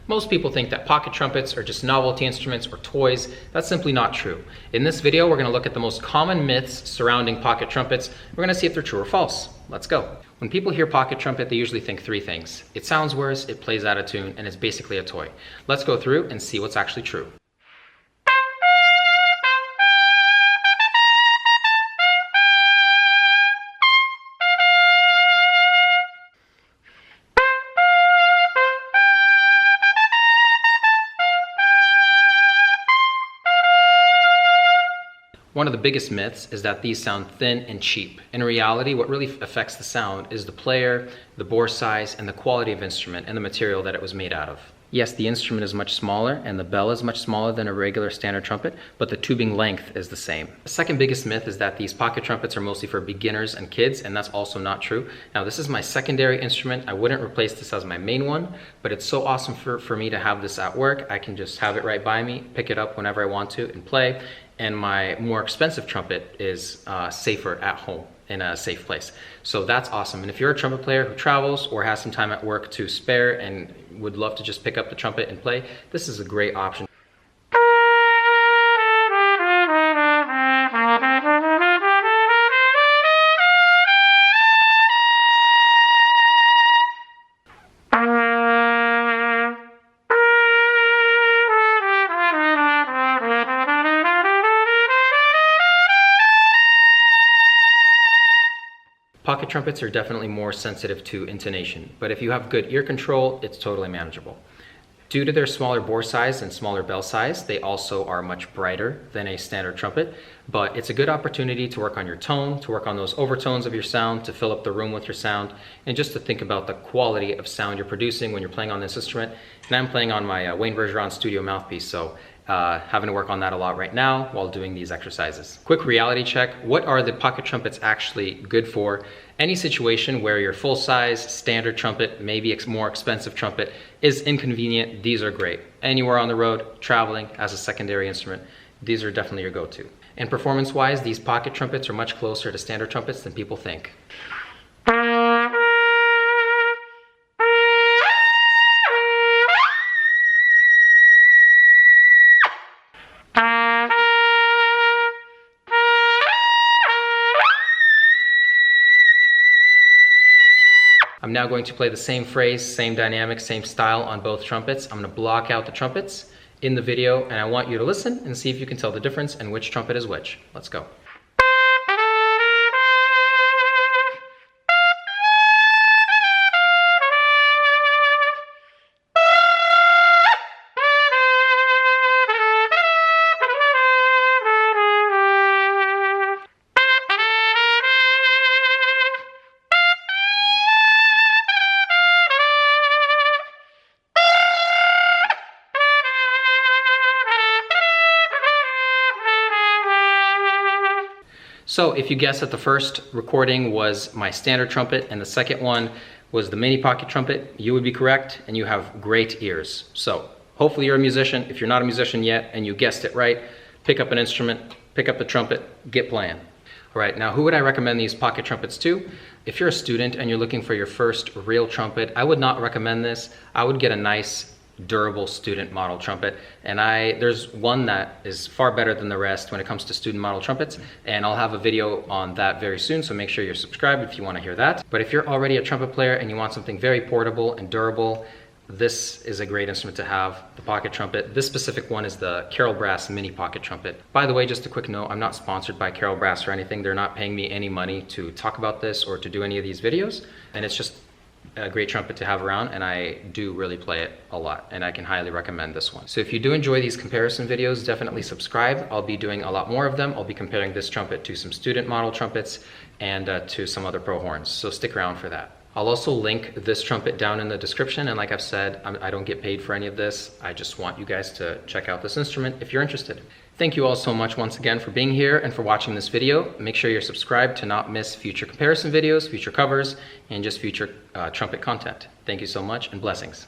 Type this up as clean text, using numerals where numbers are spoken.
Most people think that pocket trumpets are just novelty instruments or toys. That's simply not true. In this video, we're going to look at the most common myths surrounding pocket trumpets. We're going to see if they're true or false. Let's go. When people hear pocket trumpet, they usually think three things. It sounds worse, it plays out of tune, and it's basically a toy. Let's go through and see what's actually true. One of the biggest myths is that these sound thin and cheap. In reality, what really affects the sound is the player, the bore size, and the quality of instrument and the material that it was made out of. Yes, the instrument is much smaller and the bell is much smaller than a regular standard trumpet, but the tubing length is the same. The second biggest myth is that these pocket trumpets are mostly for beginners and kids, and that's also not true. Now, this is my secondary instrument. I wouldn't replace this as my main one, but it's so awesome for me to have this at work. I can just have it right by me, pick it up whenever I want to and play. And my more expensive trumpet is safer at home in a safe place. So that's awesome. And if you're a trumpet player who travels or has some time at work to spare and would love to just pick up the trumpet and play, this is a great option. Pocket trumpets are definitely more sensitive to intonation, but if you have good ear control, it's totally manageable. Due to their smaller bore size and smaller bell size, they also are much brighter than a standard trumpet, but it's a good opportunity to work on your tone, to work on those overtones of your sound, to fill up the room with your sound, and just to think about the quality of sound you're producing when you're playing on this instrument. And I'm playing on my Wayne Bergeron studio mouthpiece, so having to work on that a lot right now while doing these exercises. Quick reality check. What are the pocket trumpets actually good for? Any situation where your full-size standard trumpet, maybe a more expensive trumpet, is inconvenient, these are great. Anywhere on the road, traveling as a secondary instrument, these are definitely your go-to. And performance-wise, these pocket trumpets are much closer to standard trumpets than people think. I'm now going to play the same phrase, same dynamic, same style on both trumpets. I'm going to block out the trumpets in the video, and I want you to listen and see if you can tell the difference and which trumpet is which. Let's go. So if you guessed that the first recording was my standard trumpet and the second one was the mini pocket trumpet, you would be correct, and you have great ears. So hopefully you're a musician. If you're not a musician yet and you guessed it right, pick up an instrument, pick up the trumpet, get playing. All right, now who would I recommend these pocket trumpets to? If you're a student and you're looking for your first real trumpet, I would not recommend this. I would get a nice durable student model trumpet, and there's one that is far better than the rest when it comes to student model trumpets, and I'll have a video on that very soon, so make sure you're subscribed if you want to hear that. But if you're already a trumpet player and you want something very portable and durable, this is a great instrument to have, the pocket trumpet. This specific one is the Carroll Brass mini pocket trumpet. By the way, just a quick note, I'm not sponsored by Carroll Brass or anything. They're not paying me any money to talk about this or to do any of these videos, and it's just a great trumpet to have around, and I do really play it a lot, and I can highly recommend this one. So if you do enjoy these comparison videos, definitely subscribe. I'll be doing a lot more of them. I'll be comparing this trumpet to some student model trumpets and to some other pro horns, so stick around for that. I'll also link this trumpet down in the description, and like I've said, I don't get paid for any of this. I just want you guys to check out this instrument if you're interested. Thank you all so much once again for being here and for watching this video. Make sure you're subscribed to not miss future comparison videos, future covers, and just future trumpet content. Thank you so much, and blessings.